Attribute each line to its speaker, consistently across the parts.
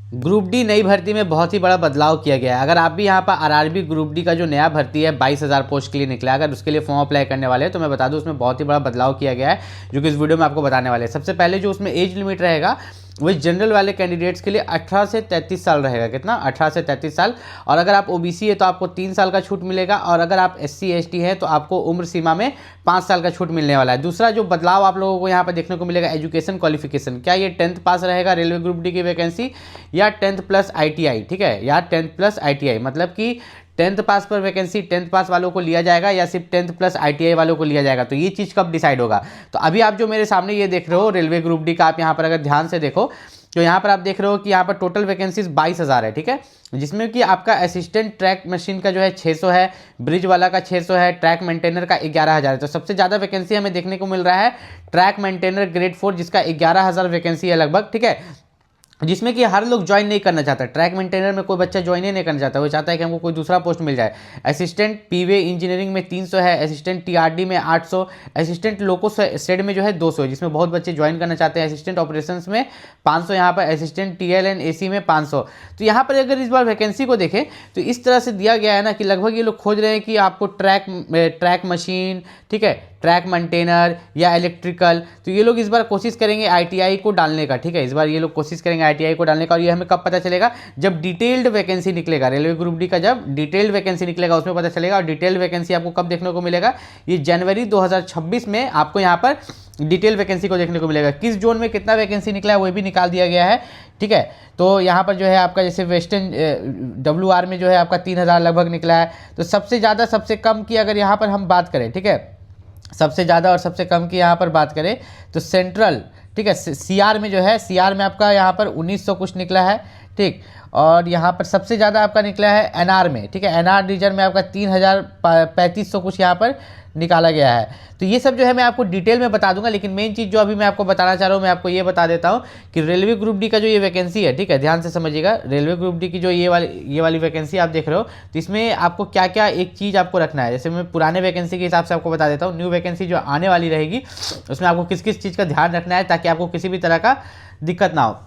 Speaker 1: Group D नई भर्ती में बहुत ही बड़ा बदलाव किया गया है। अगर आप भी यहाँ पर आरआरबी ग्रुप डी का जो नया भर्ती है 22,000 पोस्ट के लिए निकला, अगर उसके लिए फॉर्म अप्लाई करने वाले हैं तो मैं बता दूं उसमें बहुत ही बड़ा बदलाव किया गया है, जो कि इस वीडियो में आपको बताने वाले हैं। सबसे पहले जो उसमें एज लिमिट रहेगा वही जनरल वाले कैंडिडेट्स के लिए 18 से 33 साल रहेगा। कितना? 18 से 33 साल। और अगर आप ओबीसी है तो आपको 3 साल का छूट मिलेगा, और अगर आप SC ST है तो आपको उम्र सीमा में 5 साल का छूट मिलने वाला है। दूसरा जो बदलाव आप लोगों को यहाँ पर देखने को मिलेगा, एजुकेशन क्वालिफिकेशन। क्या ये 10th पास रहेगा रेलवे ग्रुप डी की वैकेंसी, या 10th प्लस ITI? ठीक है, या 10th प्लस ITI, मतलब कि 10th पास पर वैकेंसी 10th पास वालों को लिया जाएगा या सिर्फ 10th प्लस ITI वालों को लिया जाएगा। तो ये चीज़ कब डिसाइड होगा? तो अभी आप जो मेरे सामने ये देख रहे हो रेलवे ग्रुप डी का, आप यहाँ पर अगर ध्यान से देखो तो यहाँ पर आप देख रहे हो कि यहाँ पर टोटल वैकेंसीज 22,000 है। ठीक है, जिसमें कि आपका असिस्टेंट ट्रैक मशीन का जो है 600 है, ब्रिज वाला का 600 है, ट्रैक मेंटेनर का 11,000 है। तो सबसे ज़्यादा वैकेंसी हमें देखने को मिल रहा है ट्रैक मेंटेनर ग्रेड 4, जिसका 11,000 वैकेंसी है लगभग। ठीक है, जिसमें कि हर लोग ज्वाइन नहीं करना चाहता। ट्रैक मेंटेनर में कोई बच्चा ज्वाइन ही नहीं करना चाहता, वो चाहता है कि हमको कोई दूसरा पोस्ट मिल जाए। असिस्टेंट पीवे इंजीनियरिंग में 300 है, असिस्टेंट TRD में 800, असिस्टेंट लोको सेड में जो है 200 है, जिसमें बहुत बच्चे ज्वाइन करना चाहते हैं। असिस्टेंट ऑपरेशंस में 500 यहाँ पर, असिस्टेंट TL एंड AC में 500। तो यहाँ पर अगर इस बार वैकेंसी को देखें तो इस तरह से दिया गया है ना कि लगभग ये लोग खोज रहे हैं कि आपको ट्रैक मशीन, ठीक है, ट्रैक मेंटेनर या इलेक्ट्रिकल, तो ये लोग इस बार कोशिश करेंगे ITI को डालने का। ठीक है, इस बार ये लोग कोशिश करेंगे ITI को डालने का, और ये हमें कब पता चलेगा? जब डिटेल्ड वैकेंसी निकलेगा रेलवे ग्रुप डी का, जब डिटेल्ड वैकेंसी निकलेगा उसमें पता चलेगा। और डिटेल्ड वैकेंसी आपको कब देखने को मिलेगा? ये जनवरी 2026 में आपको यहाँ पर डिटेल वैकेंसी को देखने को मिलेगा। किस जोन में कितना वैकेंसी निकला है वो भी निकाल दिया गया है। ठीक है, तो यहाँ पर जो है आपका जैसे वेस्टर्न WR में जो है आपका 3,000 लगभग निकला है। तो सबसे ज़्यादा सबसे कम की अगर यहाँ पर हम बात करें, ठीक है, सबसे ज़्यादा और सबसे कम की यहाँ पर बात करें तो सेंट्रल, ठीक है, CR में जो है, CR में आपका यहाँ पर 1900 कुछ निकला है। ठीक, और यहाँ पर सबसे ज़्यादा आपका निकला है NR में। ठीक है, NR रीजन में आपका 3,3500 कुछ यहाँ पर निकाला गया है। तो ये सब जो है मैं आपको डिटेल में बता दूंगा, लेकिन मेन चीज़ जो अभी मैं आपको बताना चाह रहा हूँ, मैं आपको ये बता देता हूँ कि रेलवे ग्रुप डी का जो ये वैकेंसी है, ठीक है, ध्यान से समझिएगा, रेलवे ग्रुप डी की जो ये वाली वैकेंसी आप देख रहे हो, तो इसमें आपको क्या क्या एक चीज़ आपको रखना है। जैसे मैं पुराने वैकेंसी के हिसाब से आपको बता देता हूँ, न्यू वैकेंसी जो आने वाली रहेगी उसमें आपको किस किस चीज़ का ध्यान रखना है ताकि आपको किसी भी तरह का दिक्कत ना हो।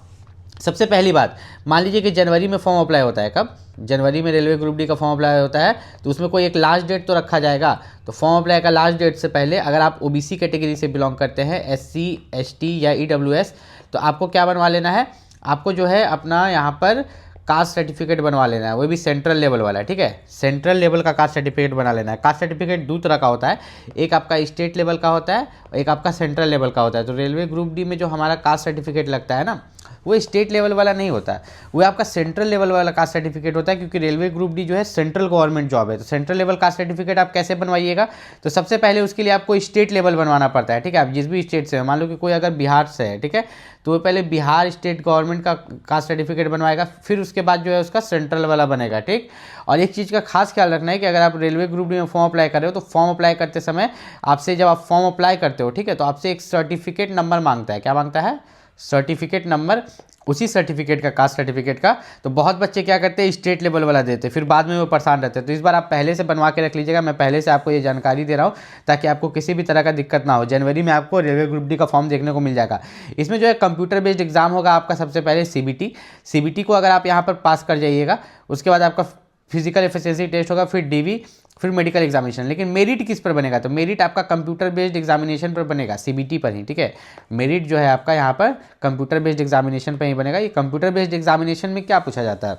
Speaker 1: सबसे पहली बात, मान लीजिए कि जनवरी में फॉर्म अप्लाई होता है। कब? जनवरी में रेलवे ग्रुप डी का फॉर्म अप्लाई होता है, तो उसमें कोई एक लास्ट डेट तो रखा जाएगा। तो फॉर्म अप्लाई का लास्ट डेट से पहले अगर आप OBC कैटेगरी से बिलोंग करते हैं, SC ST या EWS, तो आपको क्या बनवा लेना है? आपको जो है अपना यहाँ पर कास्ट सर्टिफिकेट बनवा लेना है, वो भी सेंट्रल लेवल वाला है। ठीक है, सेंट्रल लेवल का कास्ट सर्टिफिकेट बना लेना है। कास्ट सर्टिफिकेट दो तरह का होता है, एक आपका स्टेट लेवल का होता है और एक आपका सेंट्रल लेवल का होता है। तो रेलवे ग्रुप डी में जो हमारा कास्ट सर्टिफिकेट लगता है ना, वो स्टेट लेवल वाला नहीं होता है, वो आपका सेंट्रल लेवल वाला कास्ट सर्टिफिकेट होता है, क्योंकि रेलवे ग्रुप डी जो है सेंट्रल गवर्नमेंट जॉब है। तो सेंट्रल लेवल कास्ट सर्टिफिकेट आप कैसे बनवाइएगा? तो सबसे पहले उसके लिए आपको स्टेट लेवल बनवाना पड़ता है। ठीक है, आप जिस भी स्टेट से हो, मान लो कि कोई अगर बिहार से है, ठीक है, तो वो पहले बिहार स्टेट गवर्नमेंट का कास्ट सर्टिफिकेट बनवाएगा, फिर उसके बाद जो है उसका सेंट्रल वाला बनेगा। ठीक, और एक चीज़ का खास ख्याल रखना है कि अगर आप रेलवे ग्रुप डी में फॉर्म अप्लाई कर रहे हो, तो फॉर्म अप्लाई करते समय आपसे, जब आप फॉर्म अप्लाई करते हो, ठीक है, तो आपसे एक सर्टिफिकेट नंबर मांगता है। क्या मांगता है? सर्टिफिकेट नंबर, उसी सर्टिफिकेट का, कास्ट सर्टिफिकेट का। तो बहुत बच्चे क्या करते हैं, स्टेट लेवल वाला देते हैं, फिर बाद में वो परेशान रहते हैं। तो इस बार आप पहले से बनवा के रख लीजिएगा, मैं पहले से आपको ये जानकारी दे रहा हूँ ताकि आपको किसी भी तरह का दिक्कत ना हो। जनवरी में आपको रेलवे ग्रुप डी का फॉर्म देखने को मिल जाएगा। इसमें जो है कंप्यूटर बेस्ड एग्जाम होगा आपका। सबसे पहले CBT को अगर आप यहाँ पर पास कर जाइएगा, उसके बाद आपका फिजिकल एफिशिएंसी टेस्ट होगा, फिर DV, फिर मेडिकल एग्जामिनेशन। लेकिन मेरिट किस पर बनेगा? तो मेरिट आपका कंप्यूटर बेस्ड एग्जामिनेशन पर बनेगा, CBT पर ही। ठीक है, मेरिट जो है आपका यहाँ पर कंप्यूटर बेस्ड एग्जामिनेशन पर ही बनेगा। ये कंप्यूटर बेस्ड एग्जामिनेशन में क्या पूछा जाता है?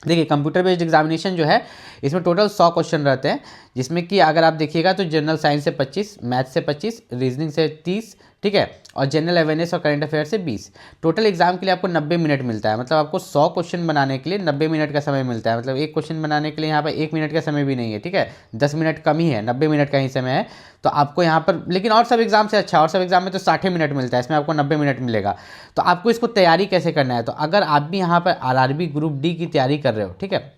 Speaker 1: देखिए, कंप्यूटर बेस्ड एग्जामिनेशन जो है, इसमें टोटल 100 क्वेश्चन रहते हैं, जिसमें कि अगर आप देखिएगा तो जनरल साइंस से 25, मैथ से 25, रीजनिंग से 30, ठीक है, और जनरल अवेयरनेस और करंट अफेयर से 20। टोटल एग्जाम के लिए आपको 90 मिनट मिलता है। मतलब आपको 100 क्वेश्चन बनाने के लिए 90 मिनट का समय मिलता है। मतलब एक क्वेश्चन बनाने के लिए यहाँ पर 1 मिनट का समय भी नहीं है। ठीक है, 10 मिनट कम ही है, 90 मिनट का ही समय है। तो आपको यहाँ पर, लेकिन और सब एग्जाम से अच्छा, और सब एग्जाम में तो 60 मिनट मिलता है, इसमें आपको 90 मिनट मिलेगा। तो आपको इसको तैयारी कैसे करना है? तो अगर आप भी यहाँ पर RRB ग्रुप डी की तैयारी कर रहे हो, ठीक है,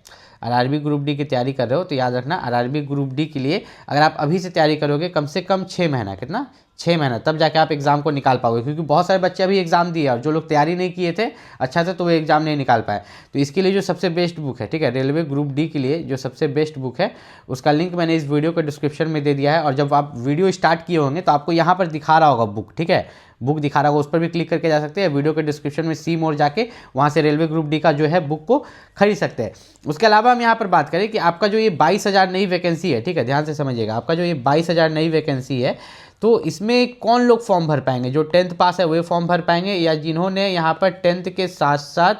Speaker 1: RRB ग्रुप डी की तैयारी कर रहे हो, तो याद रखना RRB ग्रुप डी के लिए अगर आप अभी से तैयारी करोगे, कम से कम 6 महीना, कितना, 6 महीना, तब जाके आप एग्ज़ाम को निकाल पाओगे, क्योंकि बहुत सारे बच्चे अभी एग्ज़ाम दिए और जो लोग तैयारी नहीं किए थे अच्छा से, तो वो एग्ज़ाम नहीं निकाल पाए। तो इसके लिए जो सबसे बेस्ट बुक है, ठीक है, रेलवे ग्रुप डी के लिए जो सबसे बेस्ट बुक है उसका लिंक मैंने इस वीडियो के डिस्क्रिप्शन में दे दिया है। और जब आप वीडियो स्टार्ट किए होंगे तो आपको यहाँ पर दिखा रहा होगा बुक, ठीक है, बुक दिखा रहा होगा, उस पर भी क्लिक करके जा सकते हैं। वीडियो के डिस्क्रिप्शन में सी मोर जाके वहाँ से रेलवे ग्रुप डी का जो है बुक को खरीद सकते हैं। उसके अलावा हम यहाँ पर बात करें कि आपका जो ये 22,000 नई वैकेंसी है, ठीक है, ध्यान से समझिएगा, आपका जो ये 22,000 नई वैकेंसी है, तो इसमें कौन लोग फॉर्म भर पाएंगे? जो 10th पास है वो फॉर्म भर पाएंगे, या जिन्होंने यहाँ पर 10th के साथ साथ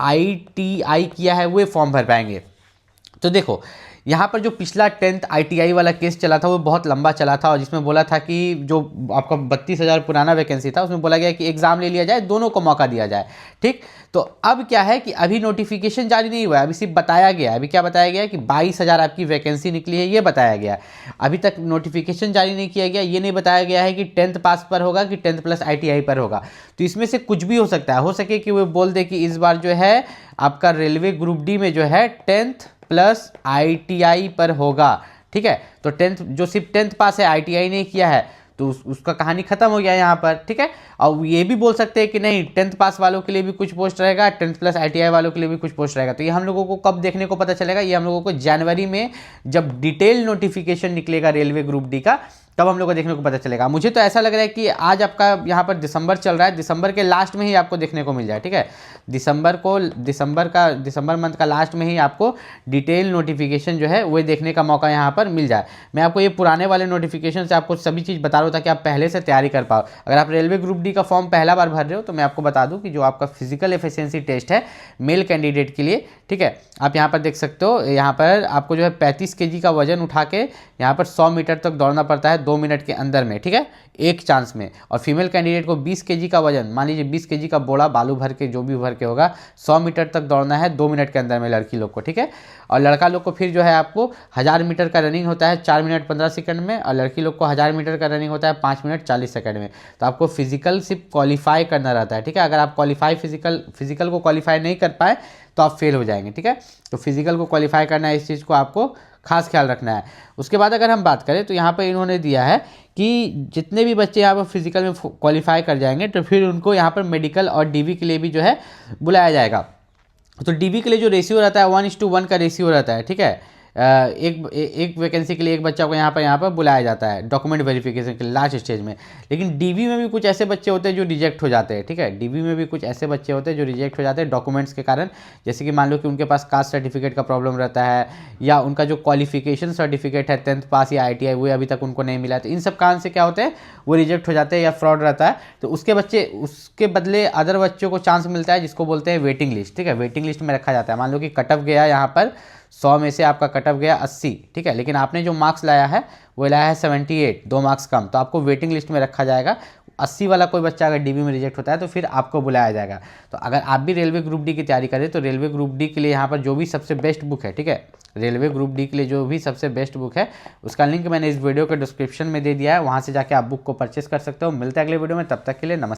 Speaker 1: ITI किया है वो फॉर्म भर पाएंगे? तो देखो, यहाँ पर जो पिछला 10th ITI वाला केस चला था वो बहुत लंबा चला था, और जिसमें बोला था कि जो आपका 32,000 पुराना वैकेंसी था उसमें बोला गया कि एग्ज़ाम ले लिया जाए, दोनों को मौका दिया जाए, ठीक। तो अब क्या है कि अभी नोटिफिकेशन जारी नहीं हुआ है, अभी सिर्फ बताया गया है। अभी क्या बताया गया है कि 22,000 आपकी वैकेंसी निकली है, ये बताया गया है। अभी तक नोटिफिकेशन जारी नहीं किया गया, ये नहीं बताया गया है कि 10th पास पर होगा कि 10th प्लस ITI पर होगा। तो इसमें से कुछ भी हो सकता है, हो सके कि वो बोल दे कि इस बार जो है आपका रेलवे ग्रुप डी में जो है 10th प्लस ITI पर होगा, ठीक है। तो 10th जो सिर्फ 10th पास है, ITI नहीं किया है, तो उसका कहानी खत्म हो गया यहाँ पर, ठीक है। और ये भी बोल सकते हैं कि नहीं 10th पास वालों के लिए भी कुछ पोस्ट रहेगा, 10th प्लस ITI वालों के लिए भी कुछ पोस्ट रहेगा। तो ये हम लोगों को कब देखने को पता चलेगा? ये हम लोगों को जनवरी में जब डिटेल नोटिफिकेशन निकलेगा रेलवे ग्रुप डी का, तब हम लोग को देखने को पता चलेगा। मुझे तो ऐसा लग रहा है कि आज आपका यहाँ पर दिसंबर चल रहा है, दिसंबर के लास्ट में ही आपको देखने को मिल जाए, ठीक है। दिसंबर मंथ का लास्ट में ही आपको डिटेल नोटिफिकेशन जो है वो देखने का मौका यहाँ पर मिल जाए। मैं आपको ये पुराने वाले नोटिफिकेशन से आपको सभी चीज़ बता रहा हूँ ताकि आप पहले से तैयारी कर पाओ। अगर आप रेलवे ग्रुप डी का फॉर्म पहला बार भर रहे हो तो मैं आपको बता दूँ कि जो आपका फिजिकल एफिशिएंसी टेस्ट है मेल कैंडिडेट के लिए, ठीक है, आप यहाँ पर देख सकते हो, यहाँ पर आपको जो है 35 kg का वजन उठा के यहाँ पर 100 मीटर तक दौड़ना पड़ता है 2 मिनट के अंदर में, ठीक है, एक चांस में। और फीमेल कैंडिडेट को 20 kg का वजन, मान लीजिए 20 kg का बोरा बालू भर के, जो भी भर के होगा, 100 मीटर तक दौड़ना है 2 मिनट के अंदर में लड़की लोग को, ठीक है। और लड़का लोग को फिर जो है आपको 1000 मीटर का रनिंग होता है 4 मिनट 15 सेकंड में, और लड़की लोग को 1000 मीटर का रनिंग होता है 5 मिनट 40 सेकंड में। तो आपको फिजिकल सिर्फ क्वालिफाई करना रहता है, ठीक है। अगर आप फिजिकल को क्वालिफाई नहीं कर पाए तो आप फेल हो जाएंगे, ठीक है। तो फिजिकल को क्वालिफाई करना है, इस चीज़ को आपको खास ख्याल रखना है। उसके बाद अगर हम बात करें तो यहाँ पर इन्होंने दिया है कि जितने भी बच्चे यहाँ पर फिजिकल में क्वालिफाई कर जाएंगे तो फिर उनको यहाँ पर मेडिकल और DV के लिए भी जो है बुलाया जाएगा। तो DV के लिए जो रेशियो रहता है 1:1 का रेशियो रहता है, ठीक है। एक वैकेंसी के लिए एक बच्चा को यहाँ पर बुलाया जाता है डॉक्यूमेंट वेरिफिकेशन के लास्ट स्टेज में। लेकिन DV में भी कुछ ऐसे बच्चे होते हैं जो रिजेक्ट हो जाते हैं, ठीक है। DV में भी कुछ ऐसे बच्चे होते हैं जो रिजेक्ट हो जाते हैं डॉक्यूमेंट्स के कारण, जैसे कि मान लो कि उनके पास कास्ट सर्टिफिकेट का प्रॉब्लम रहता है, या उनका जो क्वालिफिकेशन सर्टिफिकेट है 10th पास या ITI वो अभी तक उनको नहीं मिला। तो इन सब कारण से क्या होते हैं, वो रिजेक्ट हो जाते हैं या फ्रॉड रहता है। तो उसके बदले अदर बच्चों को चांस मिलता है, जिसको बोलते हैं वेटिंग लिस्ट, ठीक है। वेटिंग लिस्ट में रखा जाता है। मान लो कि कट ऑफ गया यहाँ पर 100 में से आपका कट ऑफ गया 80, ठीक है, लेकिन आपने जो मार्क्स लाया है वो लाया है 78, 2 मार्क्स कम, तो आपको वेटिंग लिस्ट में रखा जाएगा। 80 वाला कोई बच्चा अगर DV में रिजेक्ट होता है तो फिर आपको बुलाया जाएगा। तो अगर आप भी रेलवे ग्रुप डी की तैयारी करें तो रेलवे ग्रुप डी के लिए यहाँ पर जो भी सबसे बेस्ट बुक है, ठीक है, रेलवे ग्रुप डी के लिए जो भी सबसे बेस्ट बुक है उसका लिंक मैंने इस वीडियो के डिस्क्रिप्शन में दे दिया है, वहाँ से जाके आप बुक को परचेस कर सकते हो। मिलते हैं अगले वीडियो में, तब तक के लिए नमस्कार।